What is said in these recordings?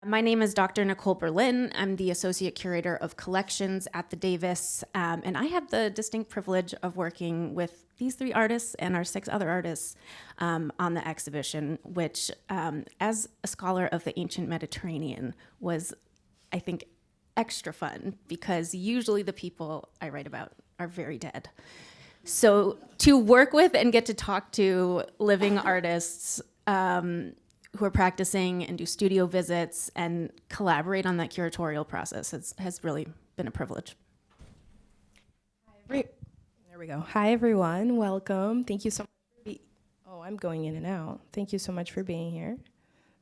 My name is Dr. Nicole Berlin. I'm the Associate Curator of Collections at the Davis, and I have the distinct privilege of working with these 3 artists and our 6 other artists on the exhibition, which, as a scholar of the ancient Mediterranean, was, I think, extra fun, because usually the people I write about are very dead. So to work with and get to talk to living artists who are practicing and do studio visits and collaborate on that curatorial process has really been a privilege. There we go. Hi, everyone. Welcome. Thank you so much. I'm going in and out. Thank you so much for being here.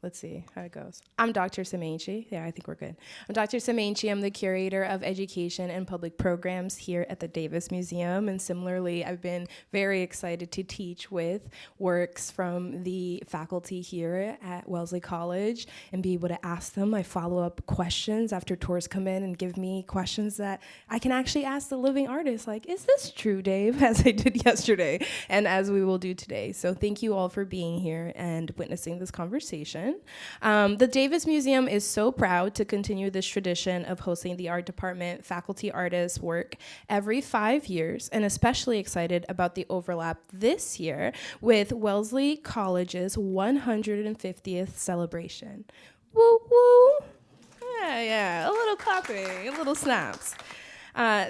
Let's see how it goes. I'm Dr. Semente. Yeah, I think we're good. I'm Dr. Semente. I'm the Curator of Education and Public Programs here at the Davis Museum. And similarly, I've been very excited to teach with works from the faculty here at Wellesley College and be able to ask them my follow-up questions after tours come in and give me questions that I can actually ask the living artist, like, is this true, Dave? As I did yesterday and as we will do today. So thank you all for being here and witnessing this conversation. The Davis Museum is so proud to continue this tradition of hosting the art department faculty artists work every 5 years, and especially excited about the overlap this year with Wellesley College's 150th celebration. Woo woo! Yeah, a little clapping, a little snaps.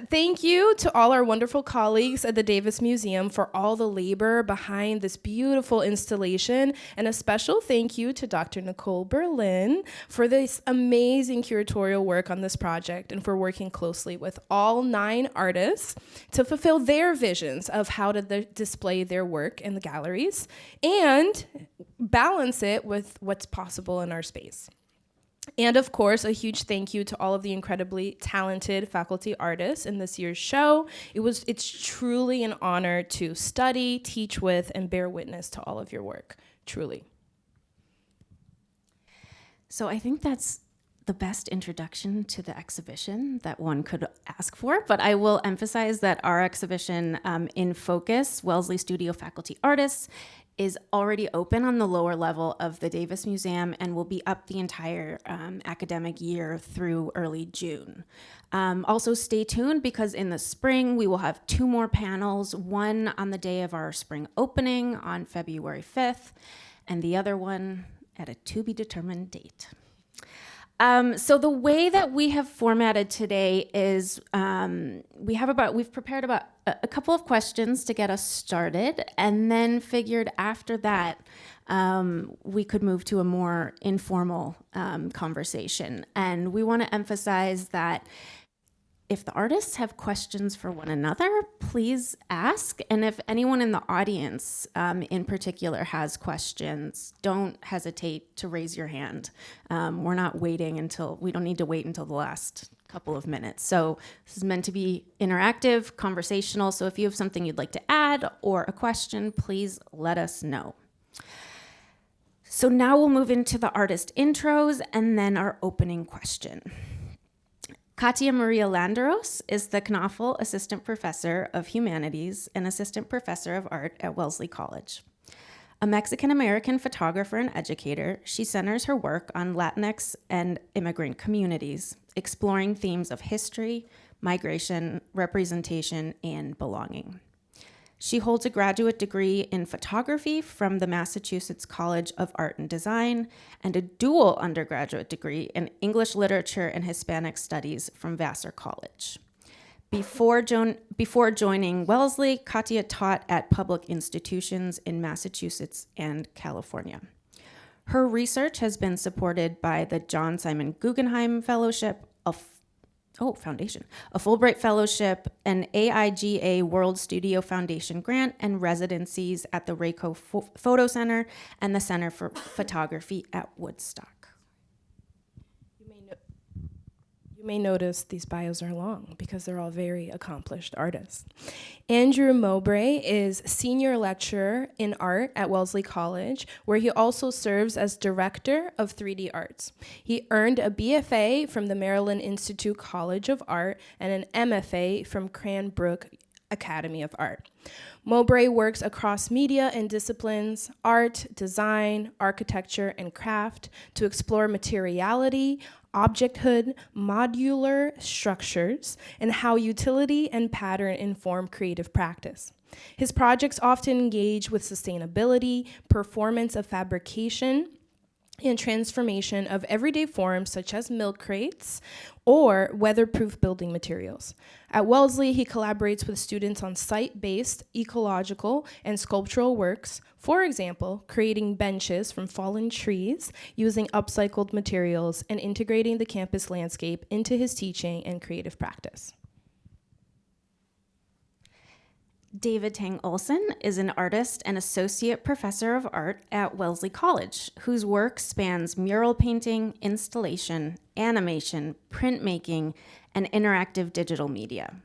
Thank you to all our wonderful colleagues at the Davis Museum for all the labor behind this beautiful installation, and a special thank you to Dr. Nicole Berlin for this amazing curatorial work on this project and for working closely with all 9 artists to fulfill their visions of how to display their work in the galleries and balance it with what's possible in our space. And of course, a huge thank you to all of the incredibly talented faculty artists in this year's show. It's truly an honor to study, teach with, and bear witness to all of your work, truly. So I think that's the best introduction to the exhibition that one could ask for, but I will emphasize that our exhibition, In Focus, Wellesley Studio Faculty Artists, is already open on the lower level of the Davis Museum and will be up the entire academic year through early June. Also stay tuned, because in the spring we will have 2 more panels, one on the day of our spring opening on February 5th, and the other one at a to-be-determined date. So the way that we have formatted today is we've prepared about a couple of questions to get us started, and then figured after that we could move to a more informal conversation. And we want to emphasize that if the artists have questions for one another, please ask. And if anyone in the audience in particular has questions, don't hesitate to raise your hand. We don't need to wait until the last couple of minutes. So this is meant to be interactive, conversational. So if you have something you'd like to add or a question, please let us know. So now we'll move into the artist intros and then our opening question. Kathya Maria Landeros is the Knafel Assistant Professor of Humanities and Assistant Professor of Art at Wellesley College. A Mexican-American photographer and educator, she centers her work on Latinx and immigrant communities, exploring themes of history, migration, representation, and belonging. She holds a graduate degree in photography from the Massachusetts College of Art and Design and a dual undergraduate degree in English Literature and Hispanic Studies from Vassar College. Before joining Wellesley, Kathya taught at public institutions in Massachusetts and California. Her research has been supported by the John Simon Guggenheim Fellowship, Foundation, a Fulbright Fellowship, an AIGA World Studio Foundation grant, and residencies at the Rayco Photo Center and the Center for Photography at Woodstock. You may notice these bios are long because they're all very accomplished artists. Andrew Mowbray is senior lecturer in art at Wellesley College, where he also serves as director of 3D arts. He earned a BFA from the Maryland Institute College of Art and an MFA from Cranbrook Academy of Art. Mowbray works across media and disciplines, art, design, architecture, and craft to explore materiality, objecthood, modular structures, and how utility and pattern inform creative practice. His projects often engage with sustainability, performance of fabrication, and transformation of everyday forms such as milk crates or weatherproof building materials. At Wellesley, he collaborates with students on site-based ecological and sculptural works, for example, creating benches from fallen trees using upcycled materials and integrating the campus landscape into his teaching and creative practice. David Teng Olsen is an artist and associate professor of art at Wellesley College, whose work spans mural painting, installation, animation, printmaking, and interactive digital media.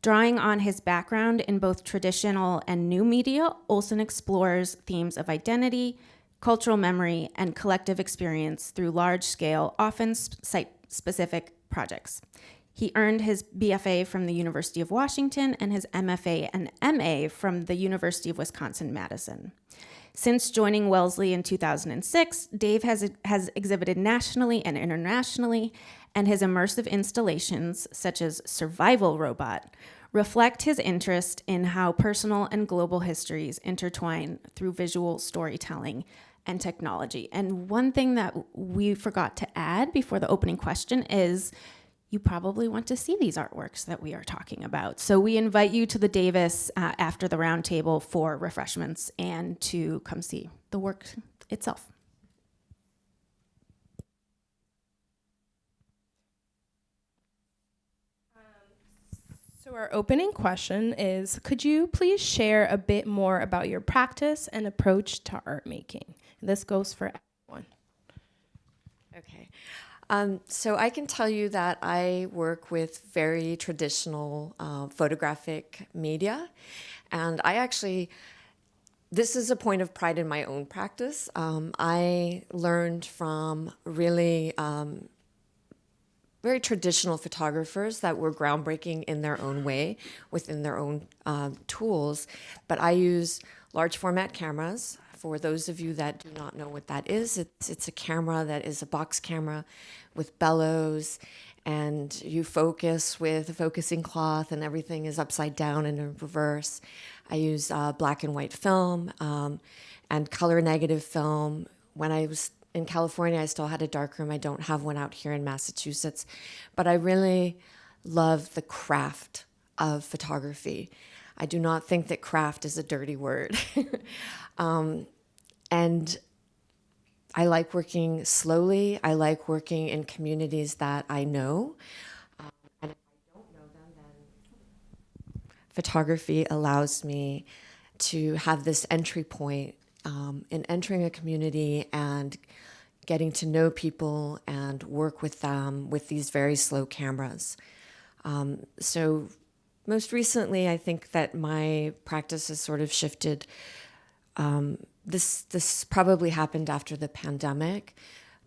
Drawing on his background in both traditional and new media, Olsen explores themes of identity, cultural memory, and collective experience through large-scale, often site-specific projects. He earned his BFA from the University of Washington and his MFA and MA from the University of Wisconsin-Madison. Since joining Wellesley in 2006, Dave has exhibited nationally and internationally, and his immersive installations, such as Survival Robot, reflect his interest in how personal and global histories intertwine through visual storytelling and technology. And one thing that we forgot to add before the opening question is you probably want to see these artworks that we are talking about. So we invite you to the Davis after the roundtable for refreshments and to come see the work itself. So our opening question is, could you please share a bit more about your practice and approach to art making? This goes for everyone. Okay. So I can tell you that I work with very traditional photographic media, and this is a point of pride in my own practice. I learned from really very traditional photographers that were groundbreaking in their own way, within their own tools, but I use large format cameras. For those of you that do not know what that is, it's a camera that is a box camera with bellows, and you focus with a focusing cloth, and everything is upside down and in reverse. I use black and white film and color negative film. When I was in California, I still had a darkroom. I don't have one out here in Massachusetts, but I really love the craft of photography. I do not think that craft is a dirty word. And I like working slowly. I like working in communities that I know. And if I don't know them, then photography allows me to have this entry point in entering a community and getting to know people and work with them with these very slow cameras. So most recently, I think that my practice has sort of shifted. This probably happened after the pandemic,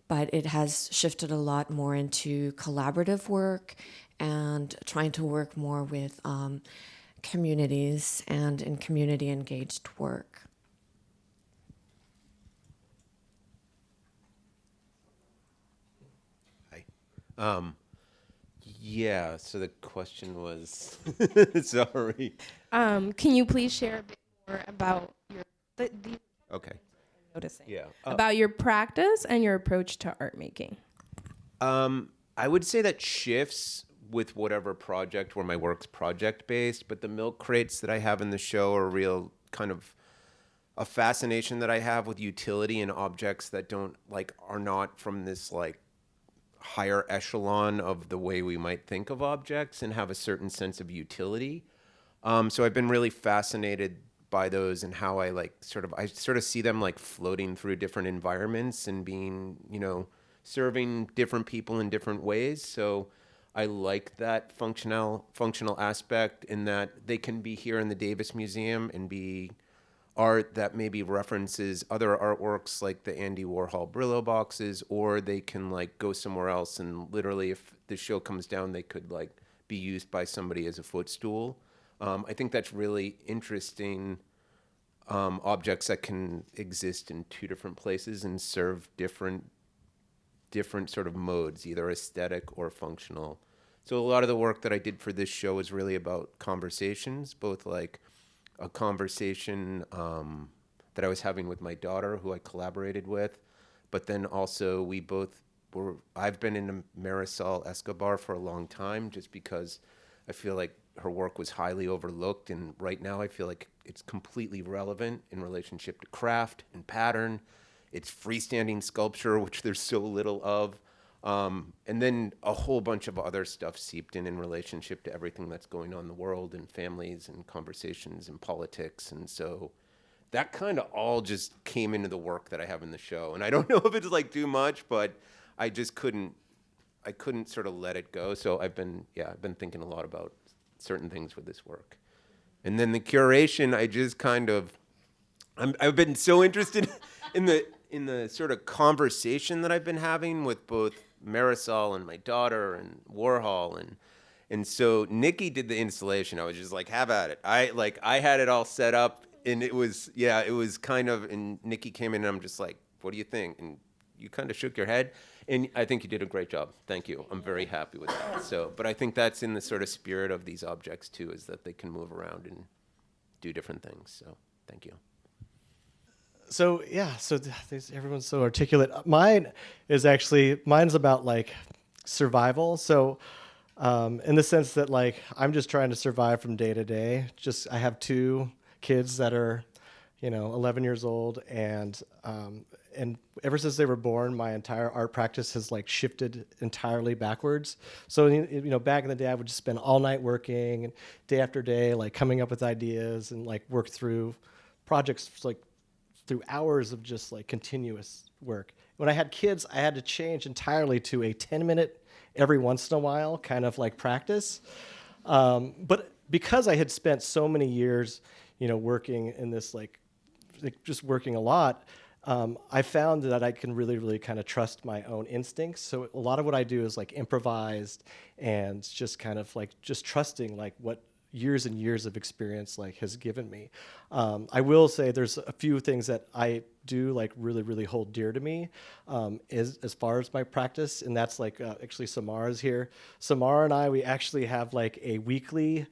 but it has shifted a lot more into collaborative work and trying to work more with communities and in community engaged work. Hi. Yeah, so the question was, sorry. Can you please share a bit more about your Okay. noticing? Yeah. About your practice and your approach to art making. I would say that shifts with whatever project where my work's project-based, but the milk crates that I have in the show are real kind of a fascination that I have with utility and objects that are not from this higher echelon of the way we might think of objects and have a certain sense of utility. So I've been really fascinated by those and how I sort of see them floating through different environments and being, serving different people in different ways. So I like that functional aspect in that they can be here in the Davis Museum and be art that maybe references other artworks like the Andy Warhol Brillo boxes, or they can go somewhere else and literally if the show comes down, they could be used by somebody as a footstool. I think that's really interesting. Objects that can exist in two different places and serve different sort of modes, either aesthetic or functional. So a lot of the work that I did for this show was really about conversations, both like a conversation that I was having with my daughter, who I collaborated with, but then also we both were. I've been in Marisol Escobar for a long time, just because I feel like her work was highly overlooked, and right now I feel like it's completely relevant in relationship to craft and pattern. It's freestanding sculpture, which there's so little of. And then a whole bunch of other stuff seeped in relationship to everything that's going on in the world and families and conversations and politics. And so that kind of all just came into the work that I have in the show. And I don't know if it's like too much, but I just couldn't sort of let it go. So I've been thinking a lot about certain things with this work. And then the curation, I just kind of, I've been so interested in the sort of conversation that I've been having with both Marisol and my daughter and Warhol, and so Nikki did the installation. I was just like, have at it. I had it all set up, and it was kind of, and Nikki came in and I'm just like, what do you think? And you kind of shook your head, and I think you did a great job. Thank you. I'm very happy with that. So, but I think that's in the sort of spirit of these objects too, is that they can move around and do different things. So thank you. So yeah, so everyone's so articulate. Mine's about like survival. So in the sense that like I'm just trying to survive from day to day. I have two kids that are, 11 years old, and ever since they were born, my entire art practice has like shifted entirely backwards. So back in the day, I would just spend all night working, and day after day, like coming up with ideas and like work through projects like through hours of just like continuous work. When I had kids, I had to change entirely to a 10-minute every once in a while kind of like practice. But because I had spent so many years, working in this like just working a lot, I found that I can really, really kind of trust my own instincts. So a lot of what I do is like improvised and just kind of like just trusting like what years and years of experience like has given me. I will say there's a few things that I do like really, really hold dear to me as far as my practice, and that's like actually Samara's here. Samara and I, we actually have like a weekly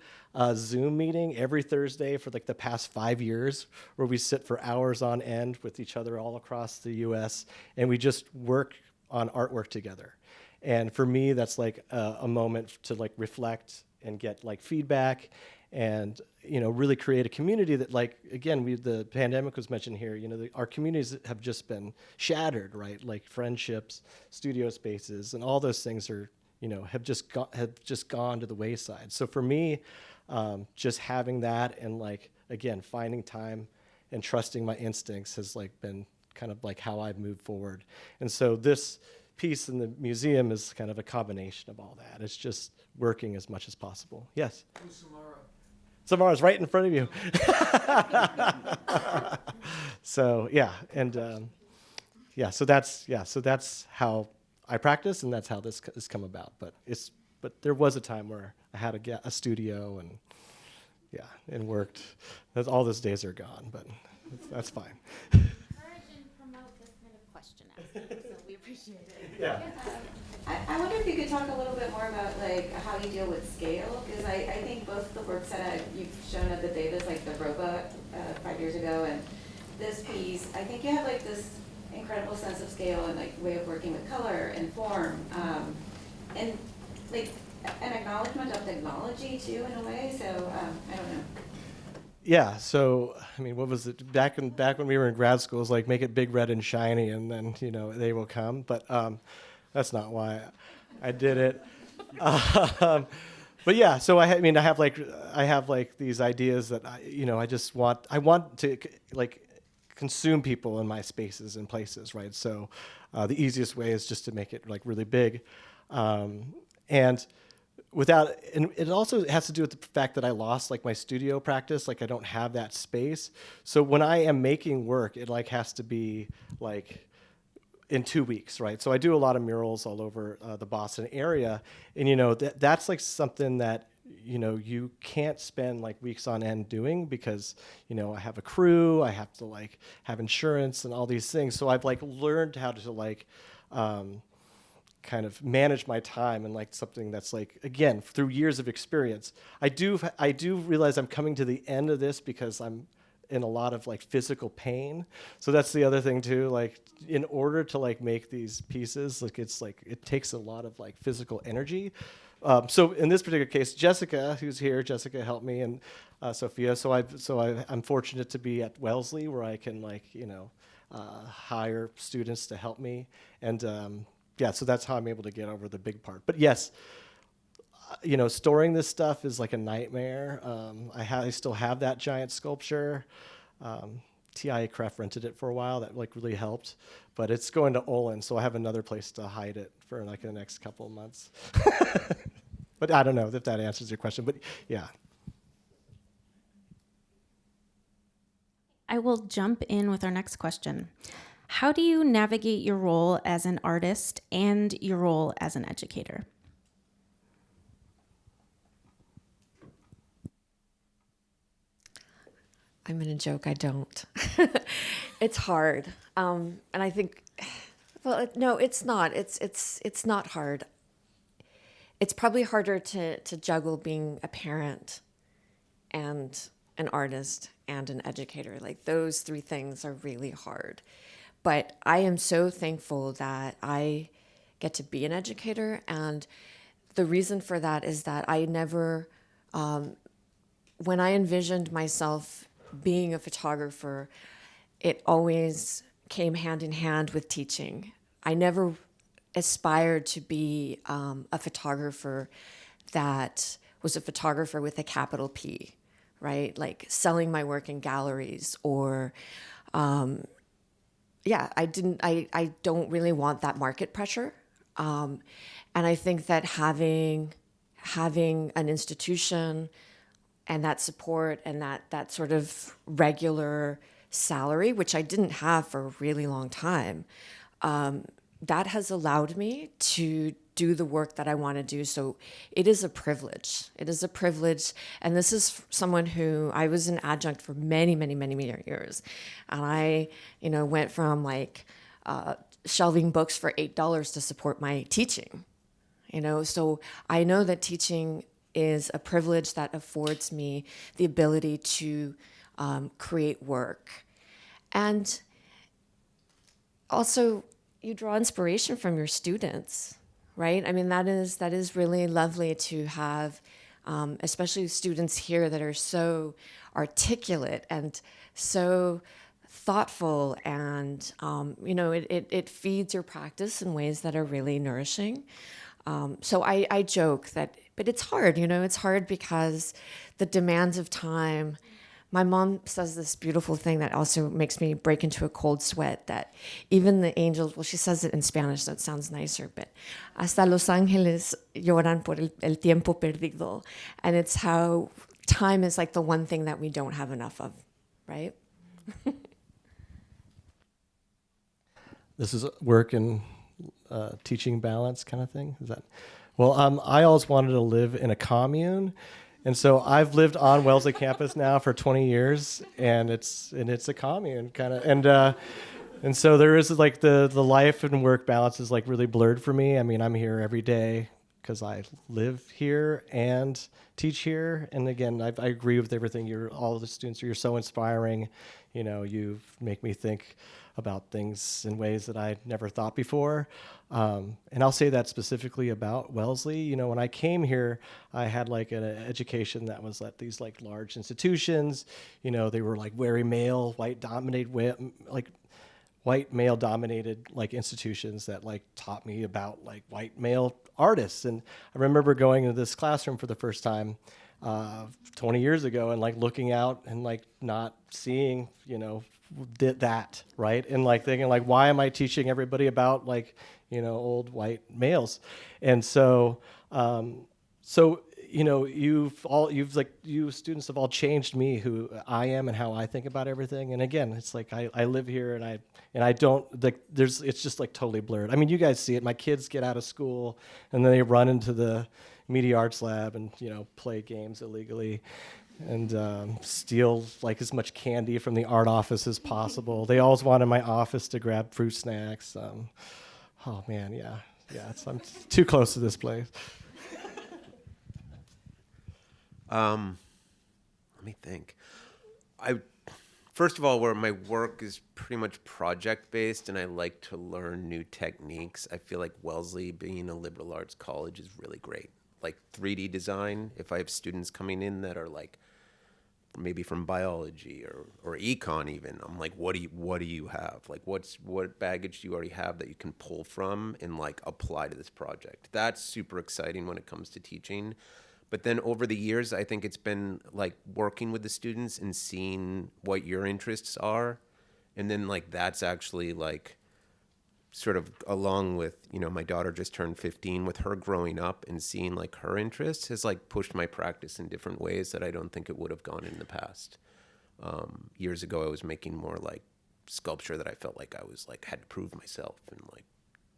Zoom meeting every Thursday for like the past 5 years, where we sit for hours on end with each other all across the U.S. and we just work on artwork together. And for me, that's like a moment to like reflect and get like feedback, and really create a community that, like, again, the pandemic was mentioned here. Our communities have just been shattered, right? Like friendships, studio spaces, and all those things are have just gone to the wayside. So for me, just having that and like again finding time and trusting my instincts has like been kind of like how I've moved forward. And so this piece in the museum is kind of a combination of all that. It's just working as much as possible. Yes? Who's Samara? Samara's right in front of you. So yeah, and so that's how I practice, and that's how this has come about. But there was a time where I had a studio and worked. All those days are gone, but that's fine. Encourage and promote this kind of question asking, so we appreciate it. Yeah. I wonder if you could talk a little bit more about like how you deal with scale, because I think both the works that you've shown at the Davis, like the robot 5 years ago, and this piece, I think you have like this incredible sense of scale and like way of working with color and form, and like an acknowledgement of technology too in a way. So I don't know. Yeah, so I mean, what was it back when we were in grad school? It was like make it big, red, and shiny, and then they will come. But that's not why I did it. But yeah, so I have like these ideas that I want to like consume people in my spaces and places, right? So the easiest way is just to make it like really big, and it also has to do with the fact that I lost like my studio practice. Like I don't have that space. So when I am making work, it like has to be like in 2 weeks, right? So I do a lot of murals all over the Boston area, and that's like something that you can't spend like weeks on end doing, because, I have a crew, I have to like have insurance and all these things. So I've like learned how to like kind of manage my time, and like something that's like, again, through years of experience. I do realize I'm coming to the end of this because I'm in a lot of like physical pain. So that's the other thing too. Like, in order to like make these pieces, like it takes a lot of like physical energy. So in this particular case, Jessica, who's here, Jessica helped me, and Sophia. So I'm fortunate to be at Wellesley, where I can like hire students to help me, and so that's how I'm able to get over the big part. But yes, storing this stuff is like a nightmare. I still have that giant sculpture. TIA Craft rented it for a while. That like really helped, but it's going to Olsen, so I have another place to hide it for like the next couple of months. But I don't know if that answers your question, but yeah. I will jump in with our next question. How do you navigate your role as an artist and your role as an educator? I'm going to joke, I don't. It's hard. And I think, well, no, it's not. It's not hard. It's probably harder to juggle being a parent and an artist and an educator. Like, those three things are really hard. But I am so thankful that I get to be an educator. And the reason for that is that I never, when I envisioned myself being a photographer, it always came hand in hand with teaching. I never aspired to be a photographer that was a photographer with a capital P, right? Like selling my work in galleries, or I don't really want that market pressure. And I think that having an institution and that support and that sort of regular salary, which I didn't have for a really long time, that has allowed me to do the work that I want to do. So it is a privilege. It is a privilege. And this is someone who, I was an adjunct for many, many, many, many years. And I, went from like shelving books for $8 to support my teaching. So I know that teaching is a privilege that affords me the ability to create work. And also, you draw inspiration from your students, right? I mean, that is really lovely to have, especially students here that are so articulate and so thoughtful, and it feeds your practice in ways that are really nourishing. So I joke that, but it's hard, it's hard because the demands of time. My mom says this beautiful thing that also makes me break into a cold sweat, that even the angels, well, she says it in Spanish, so it sounds nicer, but hasta los ángeles lloran por el tiempo perdido. And it's how time is like the one thing that we don't have enough of, right? This is work and teaching balance kind of thing. Is that? Well, I always wanted to live in a commune. And so I've lived on Wellesley campus now for 20 years, and it's a commune kind of, and so there is like the life and work balance is like really blurred for me. I mean, I'm here every day because I live here and teach here. And again, I agree with everything. All the students, you're so inspiring. You make me think about things in ways that I never thought before. And I'll say that specifically about Wellesley. When I came here, I had like an education that was at these like large institutions. They were like very male, white male dominated like institutions that like taught me about like white male artists. And I remember going into this classroom for the first time 20 years ago and like looking out and like not seeing, did that, right? And like thinking like, why am I teaching everybody about like, old white males? And so, you students have all changed me, who I am and how I think about everything. And again, it's like I live here and I don't like it's just like totally blurred. I mean, you guys see it. My kids get out of school and then they run into the media arts lab and play games illegally and steal like as much candy from the art office as possible. They always wanted my office to grab fruit snacks. Oh man, yeah, I'm too close to this place. Let me think. First of all, where my work is pretty much project-based and I like to learn new techniques, I feel like Wellesley, being a liberal arts college, is really great. Like 3D design, if I have students coming in that are like maybe from biology or econ even, I'm like, what do you have? Like what baggage do you already have that you can pull from and like apply to this project? That's super exciting when it comes to teaching. But then over the years, I think it's been like working with the students and seeing what your interests are. And then like that's actually like sort of along with, my daughter just turned 15, with her growing up and seeing like her interests has like pushed my practice in different ways that I don't think it would have gone in the past. Years ago, I was making more like sculpture that I felt like I was like had to prove myself and like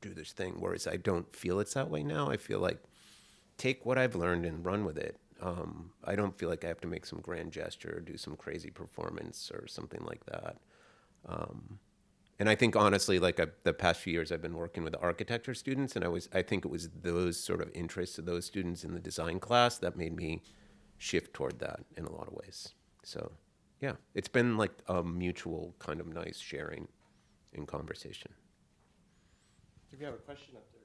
do this thing. Whereas I don't feel it's that way now. I feel like take what I've learned and run with it. I don't feel like I have to make some grand gesture or do some crazy performance or something like that. And I think honestly, like the past few years, I've been working with architecture students, and I think it was those sort of interests of those students in the design class that made me shift toward that in a lot of ways. So yeah, it's been like a mutual kind of nice sharing and conversation. If you have a question up there.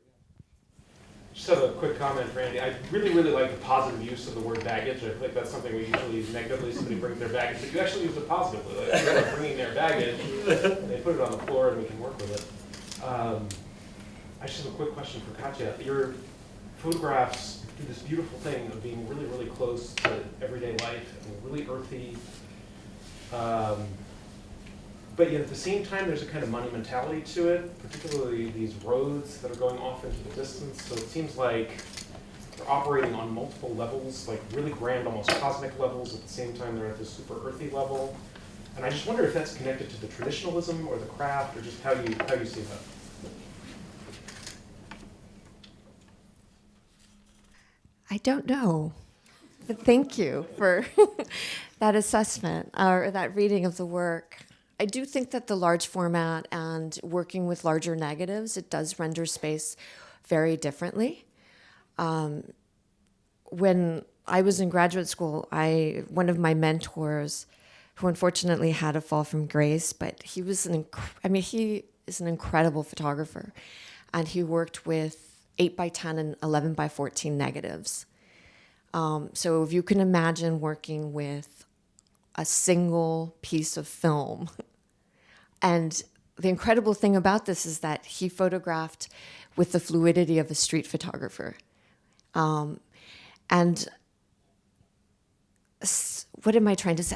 Just have a quick comment for Andy. I really, really like the positive use of the word baggage. I feel like that's something we usually use negatively. Somebody brings their baggage, but you actually use it positively. Like they're bringing their baggage, and they put it on the floor, and we can work with it. I just have a quick question for Kathya. Your photographs do this beautiful thing of being really, really close to everyday life and really earthy. But yet at the same time, there's a kind of monumentality to it, particularly these roads that are going off into the distance. So it seems like they're operating on multiple levels, like really grand, almost cosmic levels. At the same time, they're at this super earthy level. And I just wonder if that's connected to the traditionalism or the craft, or just how you see that. I don't know, but thank you for that assessment or that reading of the work. I do think that the large format and working with larger negatives, it does render space very differently. When I was in graduate school, one of my mentors, who unfortunately had a fall from grace, but he was he is an incredible photographer, and he worked with 8x10 and 11x14 negatives. So if you can imagine working with a single piece of film. And the incredible thing about this is that he photographed with the fluidity of a street photographer. And what am I trying to say?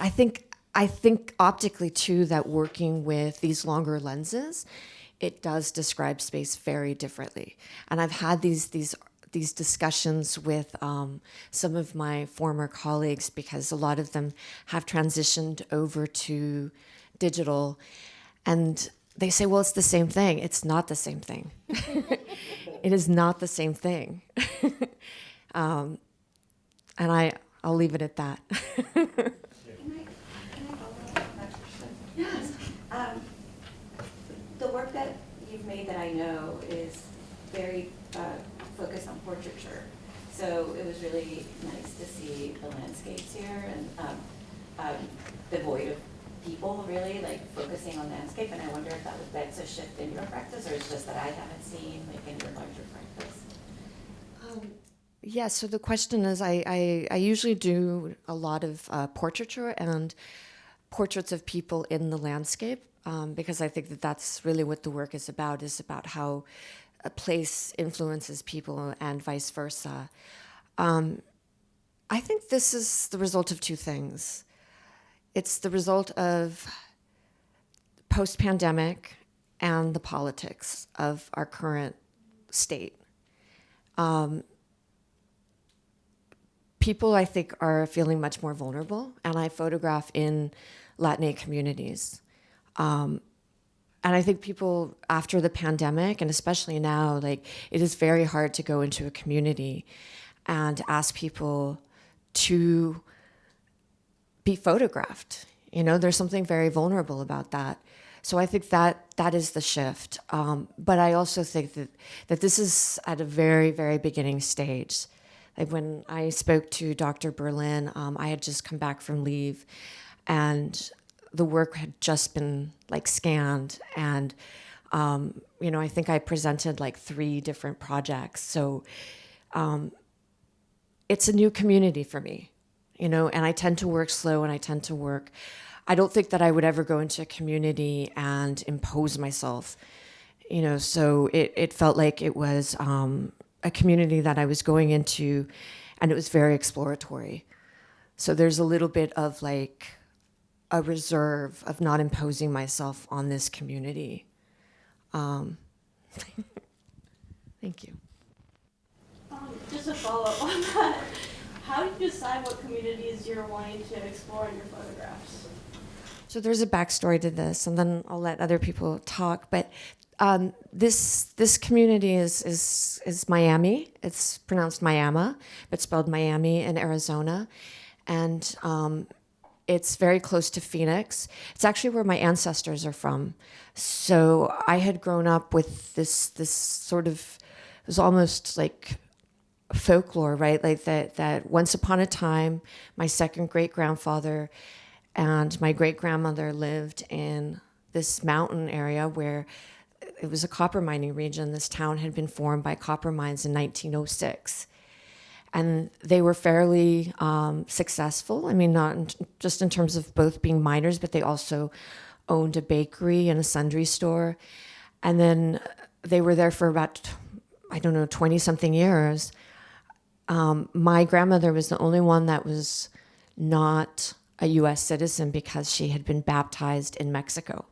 I think optically too that working with these longer lenses, it does describe space very differently. And I've had these discussions with some of my former colleagues, because a lot of them have transitioned over to digital, and they say, well, it's the same thing. It's not the same thing. It is not the same thing. And I'll leave it at that. Can I follow up on that question? Yes. The work that you've made that I know is very focused on portraiture. So it was really nice to see the landscapes here and devoid of people, really, like focusing on landscape. And I wonder if that's a shift in your practice, or it's just that I haven't seen like in your larger practice. Yeah, so the question is, I usually do a lot of portraiture and portraits of people in the landscape, because I think that that's really what the work is about how a place influences people and vice versa. I think this is the result of two things. It's the result of post-pandemic and the politics of our current state. People, I think, are feeling much more vulnerable, and I photograph in Latinx communities. And I think people, after the pandemic, and especially now, like, it is very hard to go into a community and ask people to be photographed. There's something very vulnerable about that. So I think that is the shift. But I also think that this is at a very, very beginning stage. Like when I spoke to Dr. Berlin, I had just come back from leave, and the work had just been like scanned. And, I think I presented like 3 different projects. So it's a new community for me, and I tend to work slow, and I don't think that I would ever go into a community and impose myself, so it felt like it was a community that I was going into, and it was very exploratory. So there's a little bit of like a reserve of not imposing myself on this community. Thank you. Just a follow-up on that. How do you decide what communities you're wanting to explore in your photographs? So there's a backstory to this, and then I'll let other people talk. But this community is Miami. It's pronounced Miami, but spelled Miami in Arizona, and it's very close to Phoenix. It's actually where my ancestors are from. So I had grown up with this sort of, it was almost like folklore, right? Like that once upon a time, my second great-grandfather and my great-grandmother lived in this mountain area where it was a copper mining region. This town had been formed by copper mines in 1906. And they were fairly successful. I mean, not just in terms of both being miners, but they also owned a bakery and a sundry store. And then they were there for about, 20-something years. My grandmother was the only one that was not a U.S. citizen because she had been baptized in Mexico.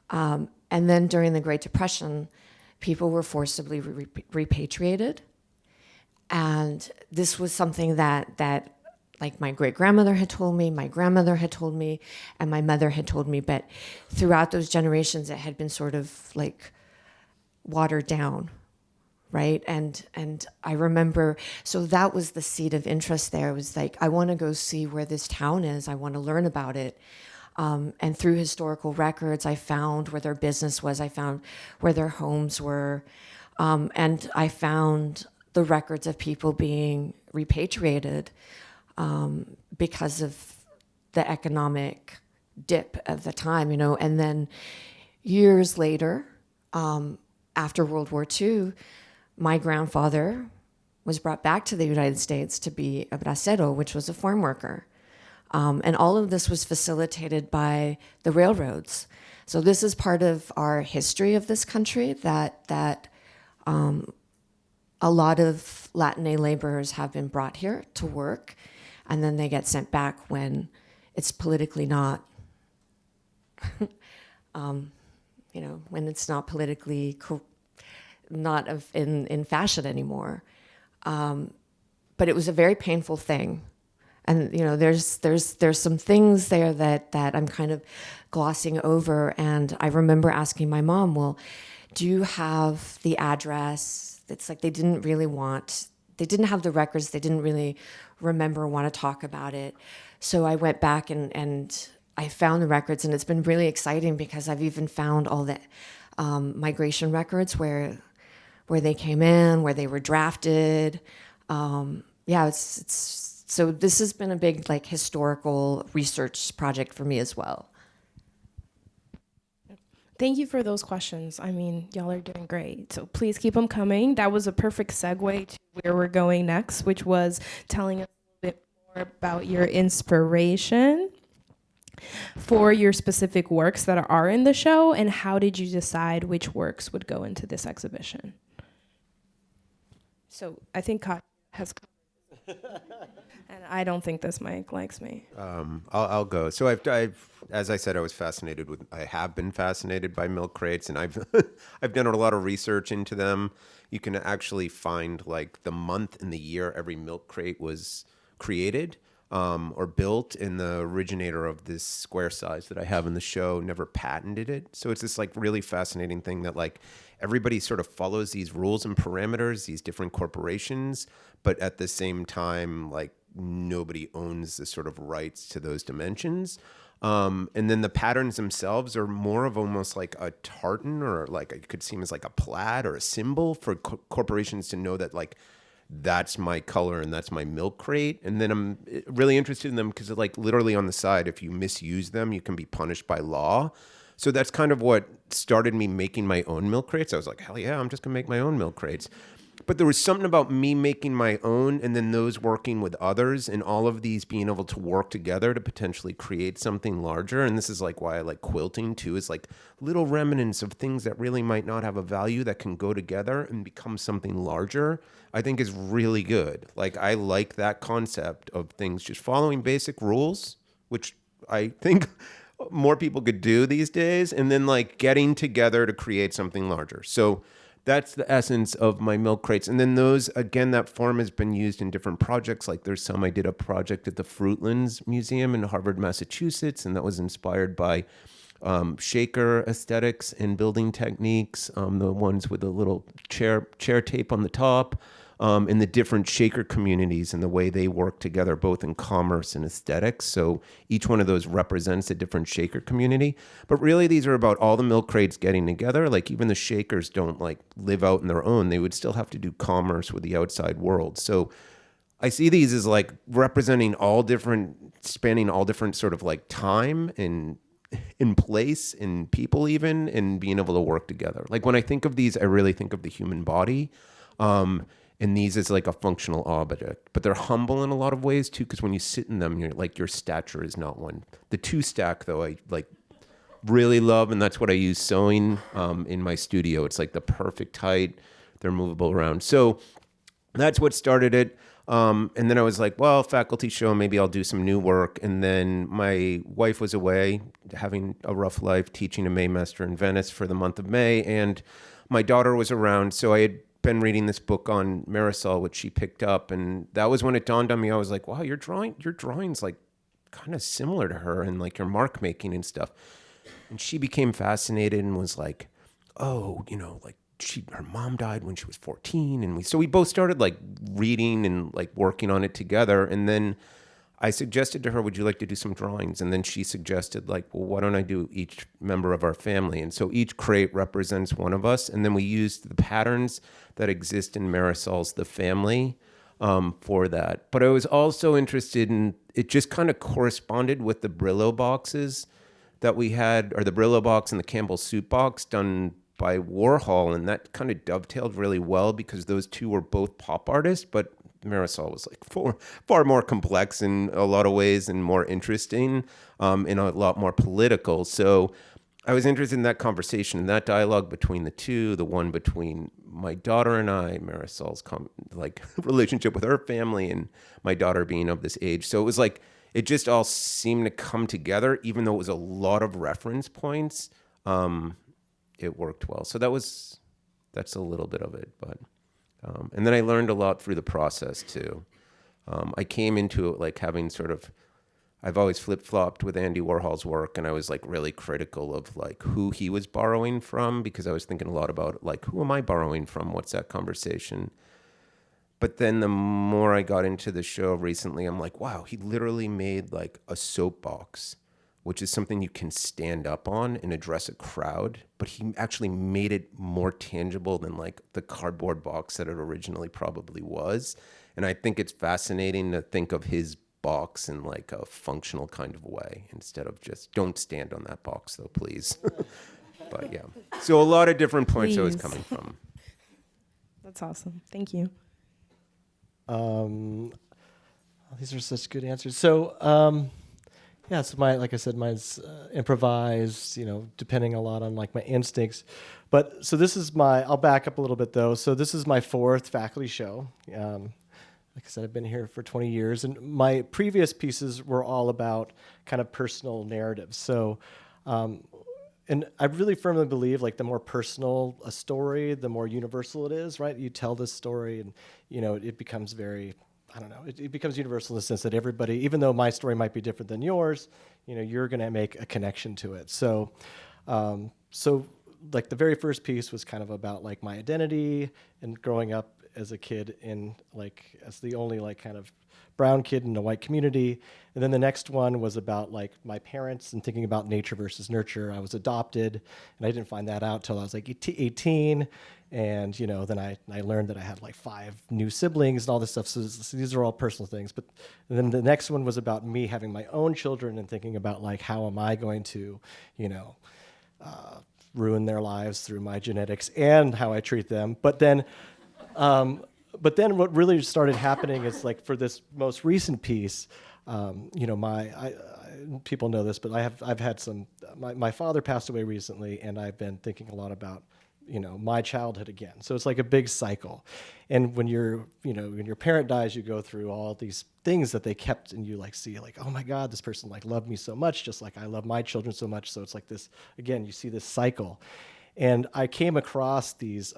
And then during the Great Depression, people were forcibly repatriated. And this was something that like my great-grandmother had told me, my grandmother had told me, and my mother had told me. But throughout those generations, it had been sort of like watered down, right? And I remember, so that was the seed of interest there. It was like, I want to go see where this town is. I want to learn about it. And through historical records, I found where their business was. I found where their homes were. And I found the records of people being repatriated because of the economic dip of the time, And then years later, after World War II, my grandfather was brought back to the United States to be a bracero, which was a farm worker. And all of this was facilitated by the railroads. So this is part of our history of this country, that a lot of Latina laborers have been brought here to work, and then they get sent back when it's politically not, when it's not politically not in fashion anymore. But it was a very painful thing. And there's some things there that I'm kind of glossing over. And I remember asking my mom, well, do you have the address? It's like they didn't have the records. They didn't really remember or want to talk about it. So I went back and I found the records, and it's been really exciting because I've even found all the migration records where they came in, where they were drafted. So this has been a big historical research project for me as well. Thank you for those questions. I mean, y'all are doing great. So please keep them coming. That was a perfect segue to where we're going next, which was telling us a little bit more about your inspiration for your specific works that are in the show, and how did you decide which works would go into this exhibition? So I think Kathya has and I don't think this mic likes me. I'll go. So I've, as I said, I have been fascinated by milk crates, and I've I've done a lot of research into them. You can actually find the month and the year every milk crate was created. or built, and the originator of this square size that I have in the show never patented it. So it's this like really fascinating thing that like everybody sort of follows these rules and parameters, these different corporations, but at the same time, like nobody owns the sort of rights to those dimensions. And then the patterns themselves are more of almost like a tartan, or like it could seem as like a plaid or a symbol for corporations to know that like that's my color and that's my milk crate. And then I'm really interested in them because like literally on the side, if you misuse them, you can be punished by law. So that's kind of what started me making my own milk crates. I was like, hell yeah, I'm just gonna make my own milk crates. But there was something about me making my own and then those working with others and all of these being able to work together to potentially create something larger. And this is like why I like quilting too, is like little remnants of things that really might not have a value that can go together and become something larger, I think is really good. Like I like that concept of things just following basic rules, which I think more people could do these days, and then like getting together to create something larger. So that's the essence of my milk crates. And then those, again, that form has been used in different projects. Like there's some, I did a project at the Fruitlands Museum in Harvard, Massachusetts, and that was inspired by shaker aesthetics and building techniques, the ones with a little chair tape on the top, and the different shaker communities and the way they work together, both in commerce and aesthetics. So each one of those represents a different shaker community. But really, these are about all the milk crates getting together. Like even the shakers don't like live out in their own. They would still have to do commerce with the outside world. So I see these as like representing all different, spanning all different sort of like time and in place and people even, and being able to work together. Like when I think of these, I really think of the human body. And these as like a functional object, but they're humble in a lot of ways too, because when you sit in them, you're like, your stature is not one. The two stack though, I like really love, and that's what I use sewing in my studio. It's like the perfect height. They're movable around. So that's what started it. And then I was like, well, faculty show, maybe I'll do some new work. And then my wife was away, having a rough life, teaching a Maymester in Venice for the month of May. And my daughter was around. So I had been reading this book on Marisol, which she picked up. And that was when it dawned on me. I was like, wow, your drawing's like kind of similar to her, and like your mark making and stuff. And she became fascinated and was like, oh, like her mom died when she was 14. And we both started like reading and like working on it together. And then I suggested to her, would you like to do some drawings? And then she suggested like, well, why don't I do each member of our family? And so each crate represents one of us. And then we used the patterns that exist in Marisol's The Family for that. But I was also interested in, it just kind of corresponded with the Brillo boxes that we had, or the Brillo box and the Campbell soup box done by Warhol. And that kind of dovetailed really well because those two were both pop artists, but Marisol was like far more complex in a lot of ways and more interesting and a lot more political. So I was interested in that conversation and that dialogue between the two, the one between my daughter and I, Marisol's like relationship with her family and my daughter being of this age. So it was like, it just all seemed to come together, even though it was a lot of reference points. It worked well. So that's a little bit of it, but. And then I learned a lot through the process too. I came into it like having I've always flip-flopped with Andy Warhol's work, and I was like really critical of like who he was borrowing from, because I was thinking a lot about like, who am I borrowing from? What's that conversation? But then the more I got into the show recently, I'm like, wow, he literally made like a soapbox, which is something you can stand up on and address a crowd, but he actually made it more tangible than like the cardboard box that it originally probably was. And I think it's fascinating to think of his box in like a functional kind of way, instead of just, don't stand on that box though, please. But yeah, so a lot of different points I was coming from. That's awesome. Thank you. These are such good answers. So, yeah, so like I said, mine's improvised, depending a lot on like my instincts. But so this is I'll back up a little bit though. So this is my 4th faculty show. Like I said, I've been here for 20 years, and my previous pieces were all about kind of personal narratives. So, and I really firmly believe like the more personal a story, the more universal it is, right? You tell this story and, it becomes very, I don't know, it becomes universal in the sense that everybody, even though my story might be different than yours, you're going to make a connection to it. So, like the very first piece was kind of about like my identity and growing up as a kid in like as the only like kind of brown kid in a white community. And then the next one was about like my parents and thinking about nature versus nurture. I was adopted, and I didn't find that out till I was like 18. And, then I learned that I had like 5 new siblings and all this stuff. So these are all personal things. But then the next one was about me having my own children and thinking about like, how am I going to, ruin their lives through my genetics and how I treat them. But then what really started happening is like for this most recent piece, people know this, but I've had my father passed away recently, and I've been thinking a lot about, my childhood again. So it's like a big cycle. And when when your parent dies, you go through all these things that they kept, and you like see like, oh my God, this person like loved me so much, just like I love my children so much. So it's like this, again, you see this cycle. And I came across these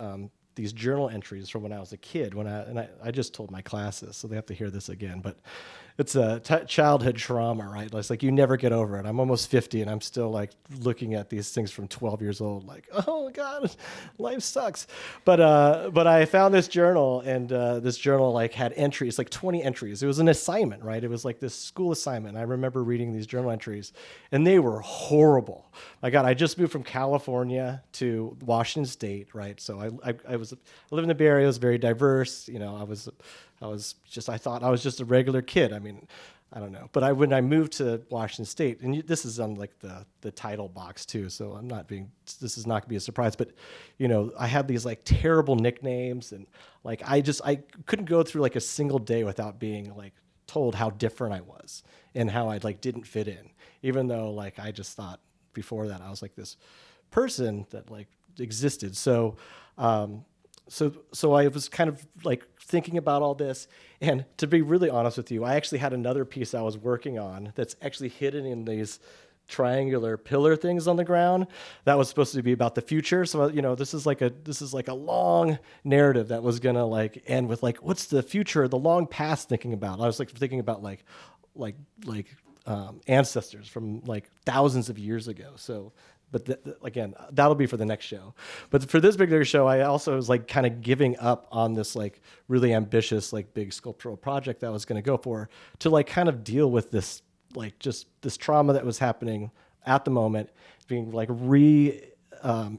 journal entries from when I was a kid, I just told my classes, so they have to hear this again, but it's a childhood trauma, right? It's like you never get over it. I'm almost 50 and I'm still like looking at these things from 12 years old, like, oh God, life sucks. But I found this journal, and this journal like had entries, like 20 entries. It was an assignment, right? It was like this school assignment. I remember reading these journal entries, and they were horrible. My God, I just moved from California to Washington State, right? So I lived in the Bay Area. It was very diverse. I thought I was just a regular kid. I mean, I don't know. But when I moved to Washington State, and this is on like the title box too, so this is not going to be a surprise, but I had these like terrible nicknames, and like I couldn't go through like a single day without being like told how different I was and how I like didn't fit in, even though like I just thought before that I was like this person that like existed. So I was kind of like thinking about all this, and to be really honest with you, I actually had another piece I was working on that's actually hidden in these triangular pillar things on the ground that was supposed to be about the future. So this is like a long narrative that was gonna like end with like, what's the future, the long past thinking about. I was like thinking about like ancestors from like thousands of years ago. So. But again, that'll be for the next show. But for this particular show, I also was like kind of giving up on this like really ambitious like big sculptural project that I was going to go for, to like kind of deal with this like just this trauma that was happening at the moment, being like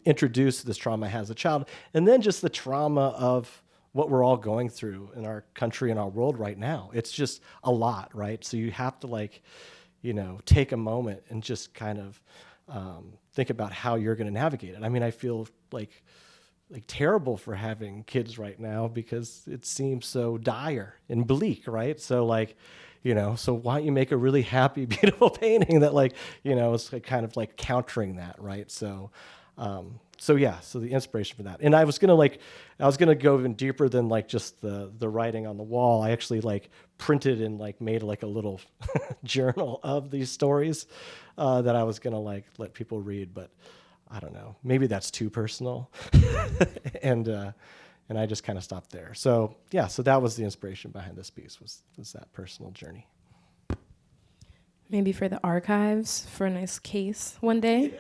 introduced to this trauma as a child, and then just the trauma of what we're all going through in our country and our world right now. It's just a lot, right? So you have to like, take a moment and just kind of think about how you're going to navigate it. I mean, I feel like terrible for having kids right now because it seems so dire and bleak, right? So like, so why don't you make a really happy, beautiful painting that like, is like kind of like countering that, right? So the inspiration for that. And I was gonna go even deeper than like just the writing on the wall. I actually like printed and like made like a little journal of these stories that I was gonna like let people read, but I don't know, maybe that's too personal. and I just kind of stopped there. So that was the inspiration behind this piece, was that personal journey. Maybe for the archives, for a nice case one day,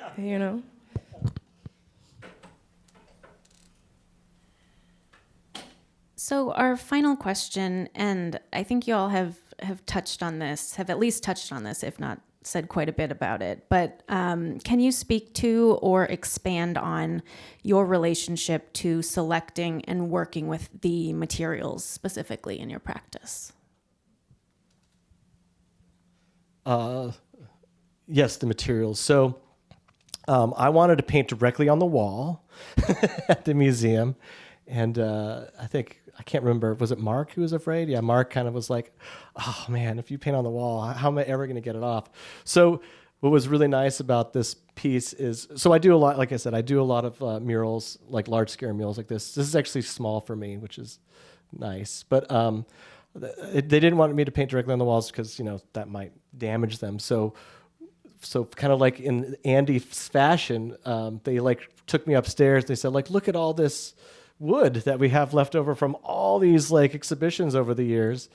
So our final question, and I think you all have touched on this, have at least touched on this, if not said quite a bit about it, but can you speak to or expand on your relationship to selecting and working with the materials specifically in your practice? Yes, the materials. So I wanted to paint directly on the wall at the museum. And I can't remember, was it Mark who was afraid? Yeah, Mark kind of was like, oh man, if you paint on the wall, how am I ever going to get it off? So what was really nice about this piece is, so I do a lot, like I said, I do a lot of murals, like large scale murals like this. This is actually small for me, which is nice. But they didn't want me to paint directly on the walls because, that might damage them. So kind of like in Andy's fashion, they like took me upstairs. They said, like, look at all this wood that we have left over from all these like exhibitions over the years.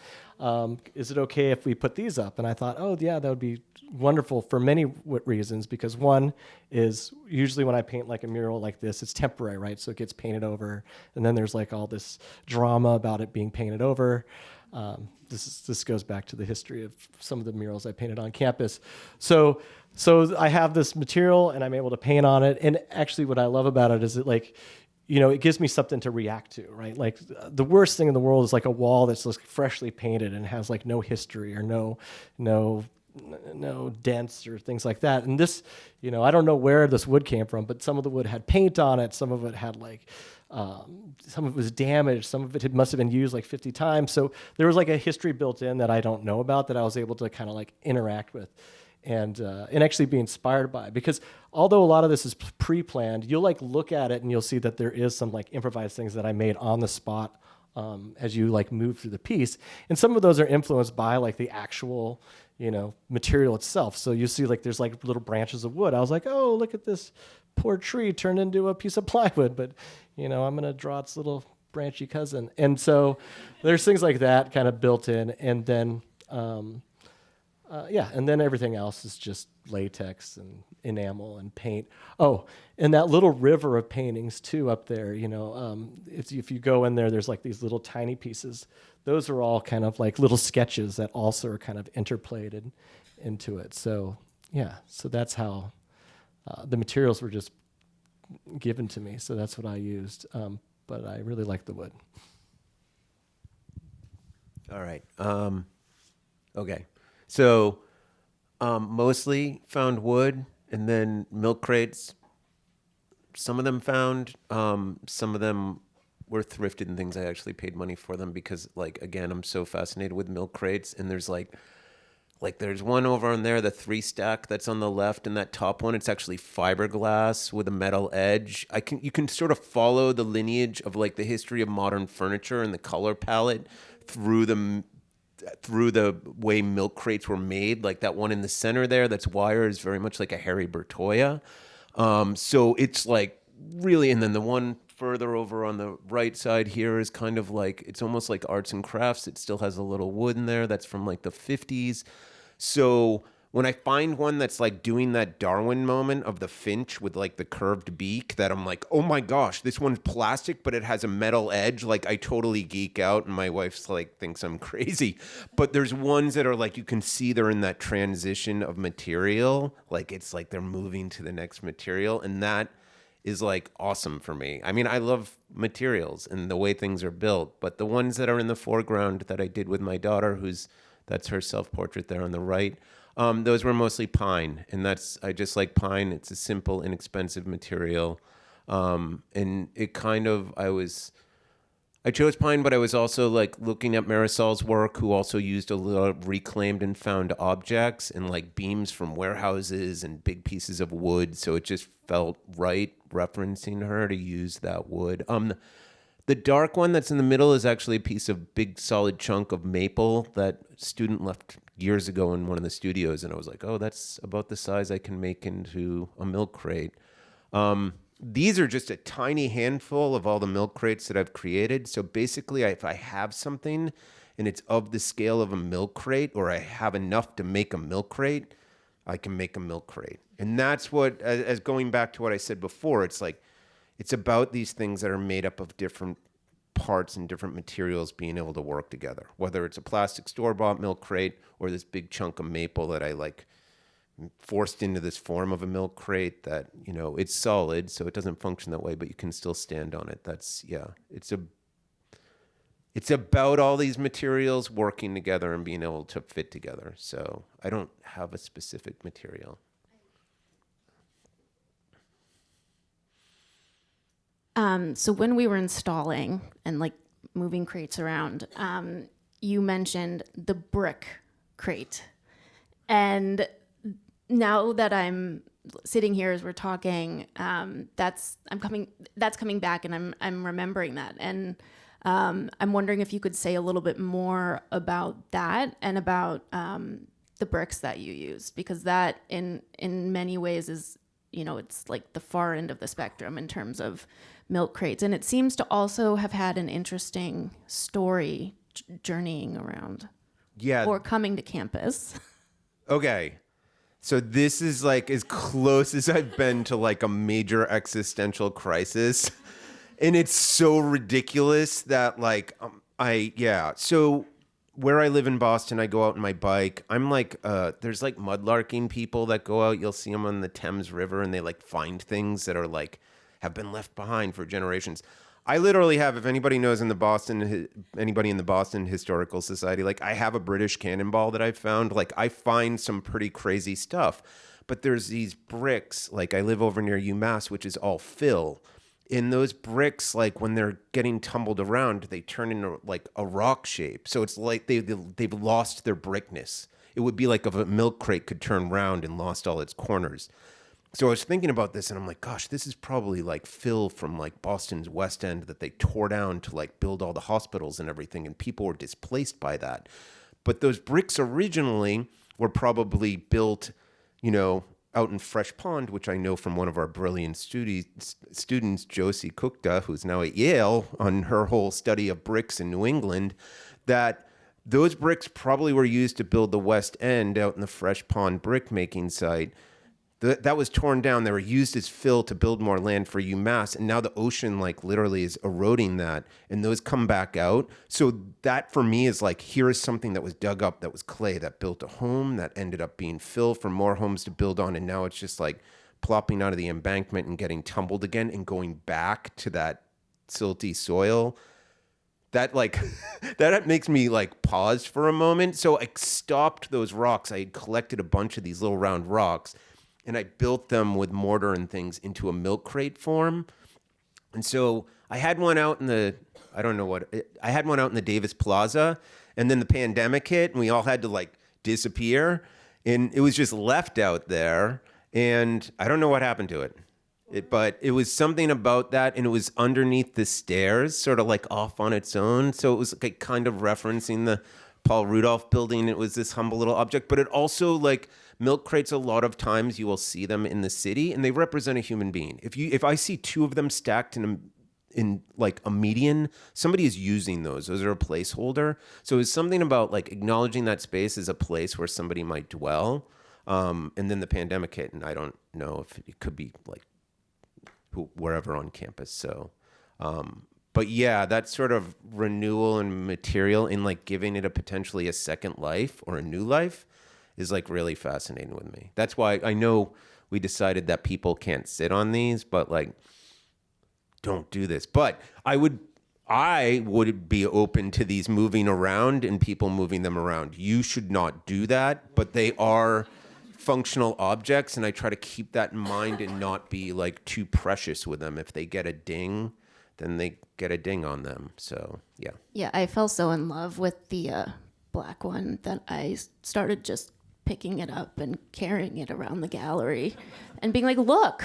Is it okay if we put these up? And I thought, oh yeah, that would be wonderful for many reasons, because one is usually when I paint like a mural like this, it's temporary, right? So it gets painted over, and then there's like all this drama about it being painted over. This goes back to the history of some of the murals I painted on campus. So I have this material and I'm able to paint on it. And actually what I love about it is like, you know, it gives me something to react to, right? Like the worst thing in the world is like a wall that's like freshly painted and has like no history or no dents or things like that. And this, you know, I don't know where this wood came from, but some of the wood had paint on it. Some of it had like, some of it was damaged. Some of it must have been used like 50 times. So there was like a history built in that I don't know about that I was able to kind of like interact with and actually be inspired by. Because although a lot of this is pre-planned, you'll like look at it and you'll see that there is some like improvised things that I made on the spot as you like move through the piece. And some of those are influenced by like the actual, you know, material itself. So you see like there's like little branches of wood. I was like, oh, look at this poor tree turned into a piece of plywood, but you know, I'm going to draw its little branchy cousin. And so there's things like that kind of built in. And then, and then everything else is just latex and enamel and paint. Oh, and that little river of paintings too up there, you know, if you go in there, there's like these little tiny pieces. Those are all kind of like little sketches that also are kind of interpolated into it. So yeah, so that's how the materials were just given to me. So that's what I used. But I really like the wood. All right. Okay. So mostly found wood, and then milk crates. Some of them found, some of them were thrifted and things. I actually paid money for them because, like, again, I'm so fascinated with milk crates. And there's like there's one over on there, the 3-stack that's on the left, and that top one, it's actually fiberglass with a metal edge. You can sort of follow the lineage of like the history of modern furniture and the color palette through the way milk crates were made. Like that one in the center there, that's wire, is very much like a Harry Bertoia. So it's like really, and then the one further over on the right side here is kind of like, it's almost like arts and crafts. It still has a little wood in there that's from like the 50s. So when I find one that's like doing that Darwin moment of the finch with like the curved beak, that I'm like, oh my gosh, this one's plastic, but it has a metal edge. Like I totally geek out, and my wife's like thinks I'm crazy. But there's ones that are like, you can see they're in that transition of material. Like it's like they're moving to the next material. And that is like awesome for me. I mean, I love materials and the way things are built, but the ones that are in the foreground that I did with my daughter, that's her self-portrait there on the right, those were mostly pine, and I just like pine. It's a simple, inexpensive material, and it kind of, I chose pine, but I was also like looking at Marisol's work, who also used a lot of reclaimed and found objects and like beams from warehouses and big pieces of wood. So it just felt right referencing her to use that wood. The dark one that's in the middle is actually a piece of big solid chunk of maple that a student left years ago in one of the studios. And I was like, oh, that's about the size I can make into a milk crate. These are just a tiny handful of all the milk crates that I've created. So basically, if I have something and it's of the scale of a milk crate, or I have enough to make a milk crate, I can make a milk crate. And that's what, as going back to what I said before, it's like, it's about these things that are made up of different parts and different materials being able to work together, whether it's a plastic store-bought milk crate or this big chunk of maple that I like forced into this form of a milk crate that, you know, it's solid, so it doesn't function that way, but you can still stand on it. It's about all these materials working together and being able to fit together. So I don't have a specific material. So when we were installing and like moving crates around, you mentioned the brick crate. And now that I'm sitting here as we're talking, that's coming back, and I'm remembering that. And I'm wondering if you could say a little bit more about that and about the bricks that you used, because that in many ways is, it's like the far end of the spectrum in terms of milk crates. And it seems to also have had an interesting story journeying around or coming to campus. Okay. So this is like as close as I've been to like a major existential crisis. And it's so ridiculous that like, So where I live in Boston, I go out on my bike. I'm like, there's like mudlarking people that go out. You'll see them on the Thames River and they like find things that are like, have been left behind for generations. I literally have, if anybody knows anybody in the Boston Historical Society, like I have a British cannonball that I found. Like I find some pretty crazy stuff, but there's these bricks, like I live over near UMass, which is all fill. In those bricks, like when they're getting tumbled around, they turn into like a rock shape. So it's like they've lost their brickness. It would be like if a milk crate could turn round and lost all its corners. So I was thinking about this and I'm like, gosh, this is probably like fill from like Boston's West End that they tore down to like build all the hospitals and everything. And people were displaced by that. But those bricks originally were probably built, out in Fresh Pond, which I know from one of our brilliant students, Josie Kukta, who's now at Yale on her whole study of bricks in New England, that those bricks probably were used to build the West End out in the Fresh Pond brick making site. That was torn down. They were used as fill to build more land for UMass. And now the ocean like literally is eroding that. And those come back out. So that for me is like, here is something that was dug up, that was clay, that built a home, that ended up being fill for more homes to build on. And now it's just like plopping out of the embankment and getting tumbled again and going back to that silty soil. That like, that makes me like pause for a moment. So I stopped those rocks. I had collected a bunch of these little round rocks. And I built them with mortar and things into a milk crate form. And so I had one out in the Davis Plaza, and then the pandemic hit and we all had to like disappear. And it was just left out there. And I don't know what happened to it. But it was something about that. And it was underneath the stairs, sort of like off on its own. So it was like kind of referencing the Paul Rudolph building. It was this humble little object, but it also like, milk crates, a lot of times you will see them in the city and they represent a human being. If I see two of them stacked in like a median, somebody is using those. Those are a placeholder. So it's something about like acknowledging that space as a place where somebody might dwell. And then the pandemic hit and I don't know if it could be like wherever on campus. So, but yeah, that sort of renewal and material in like giving it a potentially a second life or a new life is like really fascinating with me. That's why I know we decided that people can't sit on these, but like, don't do this. But I would be open to these moving around and people moving them around. You should not do that, but they are functional objects. And I try to keep that in mind and not be like too precious with them. If they get a ding, then they get a ding on them. So yeah. Yeah, I fell so in love with the black one that I started just picking it up and carrying it around the gallery and being like, look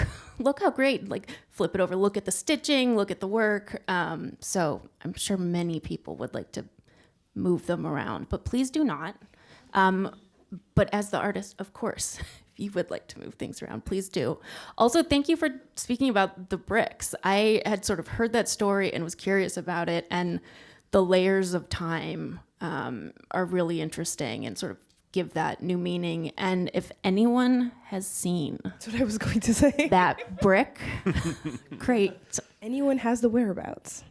how great, like flip it over, look at the stitching, look at the work. So I'm sure many people would like to move them around, but please do not. But as the artist, of course, if you would like to move things around, please do. Also, thank you for speaking about the bricks. I had sort of heard that story and was curious about it, and the layers of time are really interesting and sort of give that new meaning. And if anyone has seen That's what I was going to say. that brick crate, Anyone has the whereabouts?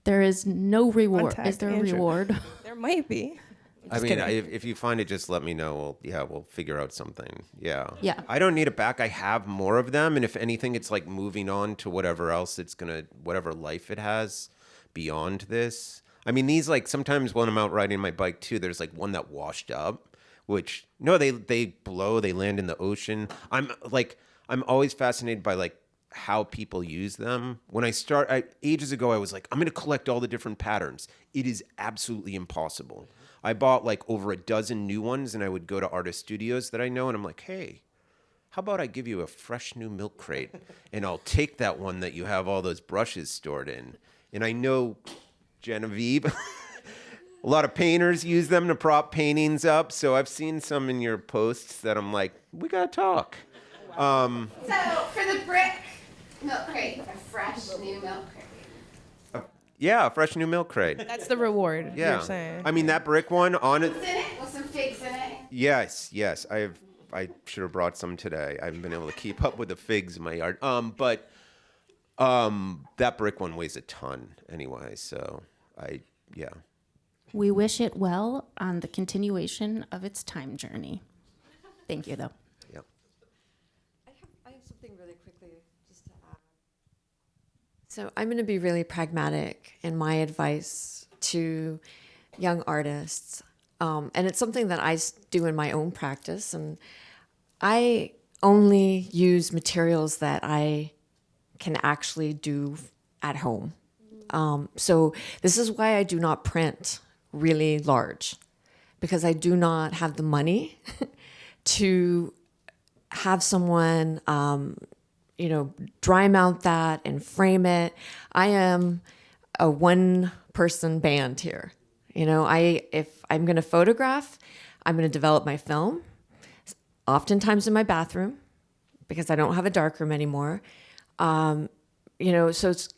there is no reward. Contact Is there a Andrew. reward? There might be. I mean, kidding. if you find it, just let me know. We'll figure out something. Yeah. Yeah. I don't need it back. I have more of them. And if anything, it's like moving on to whatever else whatever life it has beyond this. I mean, these like sometimes when I'm out riding my bike too, there's like one that washed up. Which they blow, they land in the ocean. I'm always fascinated by like how people use them. When ages ago, I was like, I'm going to collect all the different patterns. It is absolutely impossible. I bought like over a dozen new ones and I would go to artist studios that I know and I'm like, hey, how about I give you a fresh new milk crate and I'll take that one that you have all those brushes stored in. And I know Genevieve, a lot of painters use them to prop paintings up. So I've seen some in your posts that I'm like, we got to talk. So for the brick milk crate, a fresh new milk crate. Yeah, a fresh new milk crate. That's the reward, Yeah. you're saying. I mean, that brick one on it. Figs in it, with some figs in it. Yes. I should have brought some today. I haven't been able to keep up with the figs in my yard. But that brick one weighs a ton anyway. So yeah. We wish it well on the continuation of its time journey. Thank you, though. Yep. I have something really quickly just to add. So I'm going to be really pragmatic in my advice to young artists. And it's something that I do in my own practice. And I only use materials that I can actually do at home. So this is why I do not print really large, because I do not have the money to have someone, dry mount that and frame it. I am a one-person band here. If I'm going to photograph, I'm going to develop my film, oftentimes in my bathroom, because I don't have a darkroom anymore. So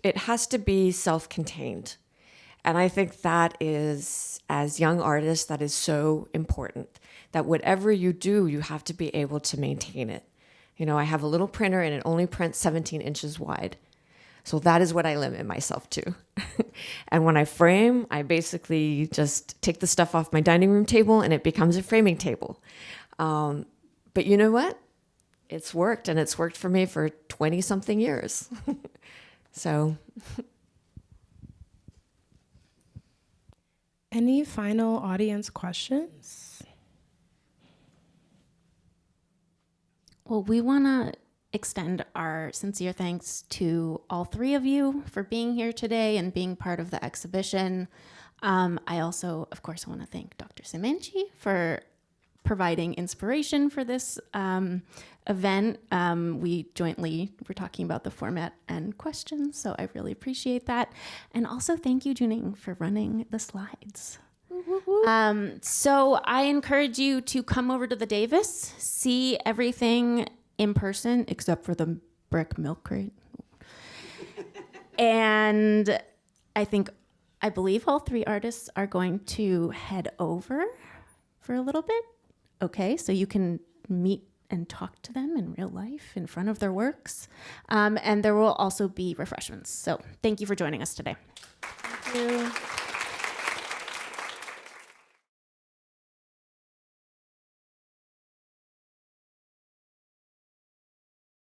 it has to be self-contained. And I think that is, as young artists, that is so important, that whatever you do, you have to be able to maintain it. I have a little printer and it only prints 17 inches wide. So that is what I limit myself to. And when I frame, I basically just take the stuff off my dining room table and it becomes a framing table. But you know what? It's worked, and it's worked for me for 20-something years. So... Any final audience questions? Well, we want to extend our sincere thanks to all three of you for being here today and being part of the exhibition. I also, of course, want to thank Dr. Semente for providing inspiration for this event. We jointly were talking about the format and questions, so I really appreciate that. And also thank you, Juning, for running the slides. So I encourage you to come over to the Davis, see everything in person except for the brick milk crate. And I believe all three artists are going to head over for a little bit. Okay, so you can meet and talk to them in real life in front of their works. And there will also be refreshments. So thank you for joining us today. Thank you.